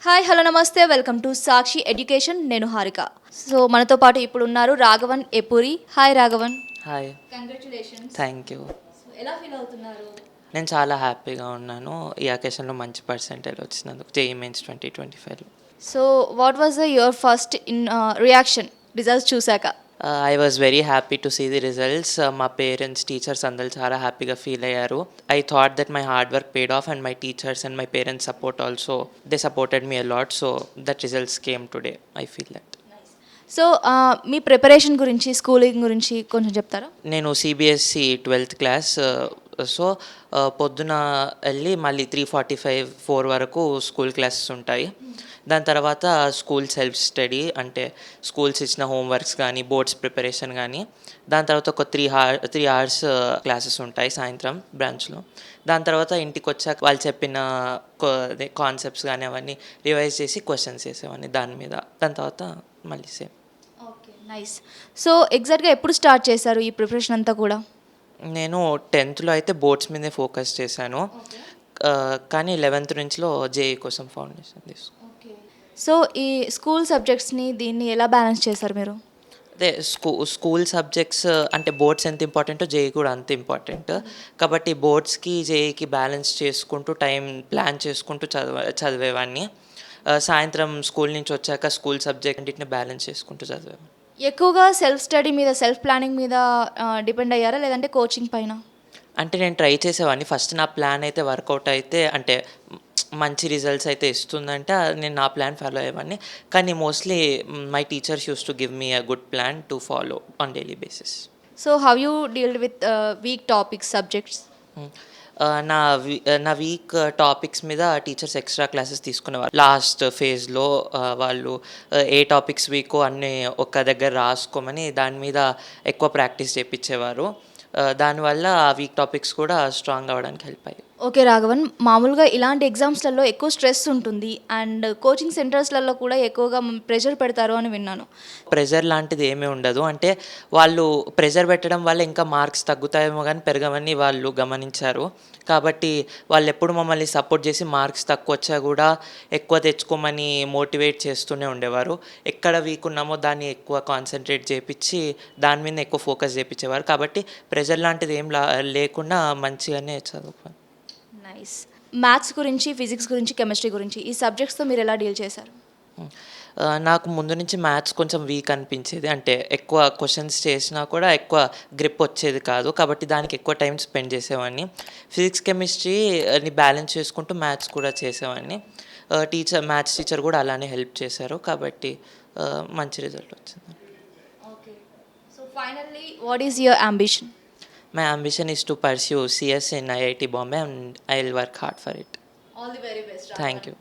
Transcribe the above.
Hi hello నమస్తే welcome to Sakshi education. నేను Harika. So మనతో పాటు ఇప్పుడు ఉన్నారు Raghavan Epuri. Hi Raghavan. Hi. Congratulations. Thank you. ఎలా ఫీల్ అవుతున్నారు? నేను చాలా హ్యాపీగా ఉన్నాను ఈ అకేషన్లో మంచి పర్సెంటేజ్ వచ్చినందుకు జేఈ మెయిన్స్ 2025లో. So what was your first reaction results చూసాక? I was very happy to see the results. మా పేరెంట్స్ టీచర్స్ అందరూ చాలా హ్యాపీగా ఫీల్ అయ్యారు. I thought that my hard work paid off and my teachers and my parents support also they supported me a lot. So that results came today. I feel that. So మీ preparation గురించి schooling గురించి కొంచెం చెప్తారా? నేను CBSE 12th class. So పొద్దున వెళ్ళి మళ్ళీ 3:45 4 వరకు స్కూల్ క్లాసెస్ ఉంటాయి. దాని తర్వాత స్కూల్ సెల్ఫ్ స్టడీ, అంటే స్కూల్స్ ఇచ్చిన హోంవర్క్స్ కానీ బోర్డ్స్ ప్రిపరేషన్ కానీ. దాని తర్వాత ఒక 3 hours క్లాసెస్ ఉంటాయి సాయంత్రం బ్రాంచ్లో. దాని తర్వాత ఇంటికి వచ్చాక వాళ్ళు చెప్పిన కాన్సెప్ట్స్ కానీ అవన్నీ రివైజ్ చేసి క్వశ్చన్స్ చేసేవాడిని దాని మీద. దాని తర్వాత మళ్ళీ సేమ్. Okay, nice. సో ఎగ్జాక్ట్గా ఎప్పుడు స్టార్ట్ చేశారు ఈ ప్రిపరేషన్ అంతా కూడా? నేను 10th అయితే బోర్డ్స్ మీదే ఫోకస్ చేశాను. కానీ 11th నుంచిలో జేఈ కోసం ఫౌండేషన్ తీసుకున్నాను. ఓకే. సో ఈ స్కూల్ సబ్జెక్ట్స్ని దీన్ని ఎలా బ్యాలెన్స్ చేశారు మీరు? అదే స్కూల్ సబ్జెక్ట్స్ అంటే బోర్డ్స్ ఎంత ఇంపార్టెంటో జేఈ కూడా అంత ఇంపార్టెంట్. కాబట్టి బోర్డ్స్కి జేఈకి బ్యాలెన్స్ చేసుకుంటూ టైం ప్లాన్ చేసుకుంటూ చదివేవాడిని. సాయంత్రం స్కూల్ నుంచి వచ్చాక స్కూల్ సబ్జెక్ట్ అన్నిటిని బ్యాలెన్స్ చేసుకుంటూ చదివేవాడిని. ఎక్కువగా సెల్ఫ్ స్టడీ మీద సెల్ఫ్ ప్లానింగ్ మీద డిపెండ్ అయ్యారా లేదంటే కోచింగ్ పైన? అంటే నేను ట్రై చేసేవాడిని. ఫస్ట్ నా ప్లాన్ అయితే వర్కౌట్ అయితే అంటే మంచి రిజల్ట్స్ అయితే ఇస్తుందంటే నేను నా ప్లాన్ ఫాలో అయ్యేవాడిని. కానీ mostly my teachers use to give me a good plan to follow on daily basis. So how you dealt with weak topics subjects? నా వీక్ టాపిక్స్ మీద టీచర్స్ ఎక్స్ట్రా క్లాసెస్ తీసుకునేవారు. Last ఫేజ్లో వాళ్ళు ఏ topics Vicco అన్నీ ఒక దగ్గర రాసుకోమని దాని మీద ఎక్కువ ప్రాక్టీస్ చేయించేవారు. దానివల్ల ఆ వీక్ టాపిక్స్ కూడా స్ట్రాంగ్ అవ్వడానికి హెల్ప్ అయ్యాయి. ఓకే రాఘవన్, మామూలుగా ఇలాంటి ఎగ్జామ్స్లలో ఎక్కువ స్ట్రెస్ ఉంటుంది అండ్ కోచింగ్ సెంటర్స్లలో కూడా ఎక్కువగా ప్రెషర్ పెడతారు అని విన్నాను. ప్రెజర్ లాంటిది ఏమీ ఉండదు. అంటే వాళ్ళు ప్రెజర్ పెట్టడం వల్ల ఇంకా మార్క్స్ తగ్గుతాయేమో కానీ పెరగవని వాళ్ళు గమనించారు. కాబట్టి వాళ్ళు ఎప్పుడు మమ్మల్ని సపోర్ట్ చేసి మార్క్స్ తక్కువ వచ్చా కూడా ఎక్కువ తెచ్చుకోమని మోటివేట్ చేస్తూనే ఉండేవారు. ఎక్కడ వీక్ ఉన్నామో దాన్ని ఎక్కువ కాన్సన్ట్రేట్ చేయించి దాని మీద ఎక్కువ ఫోకస్ చేయించేవారు. కాబట్టి ప్రెజర్ లాంటిది ఏం లేకుండా మంచిగానే చదువుకోవాలి. నైస్. మ్యాథ్స్ గురించి, ఫిజిక్స్ గురించి, కెమిస్ట్రీ గురించి ఈ సబ్జెక్ట్స్తో మీరు ఎలా డీల్ చేశారు? నాకు ముందు నుంచి మ్యాథ్స్ కొంచెం వీక్ అనిపించేది. అంటే ఎక్కువ క్వశ్చన్స్ చేసినా కూడా ఎక్కువ గ్రిప్ వచ్చేది కాదు. కాబట్టి దానికి ఎక్కువ టైం స్పెండ్ చేసేవాడిని. ఫిజిక్స్ కెమిస్ట్రీని బ్యాలెన్స్ చేసుకుంటూ మ్యాథ్స్ కూడా చేసేవాడిని. మ్యాథ్స్ టీచర్ కూడా అలానే హెల్ప్ చేశారు. కాబట్టి మంచి రిజల్ట్ వచ్చింది. Okay. So finally what is your ambition? My ambition is to pursue CS in IIT Bombay and I'll work hard for it. All the very best. Thank you.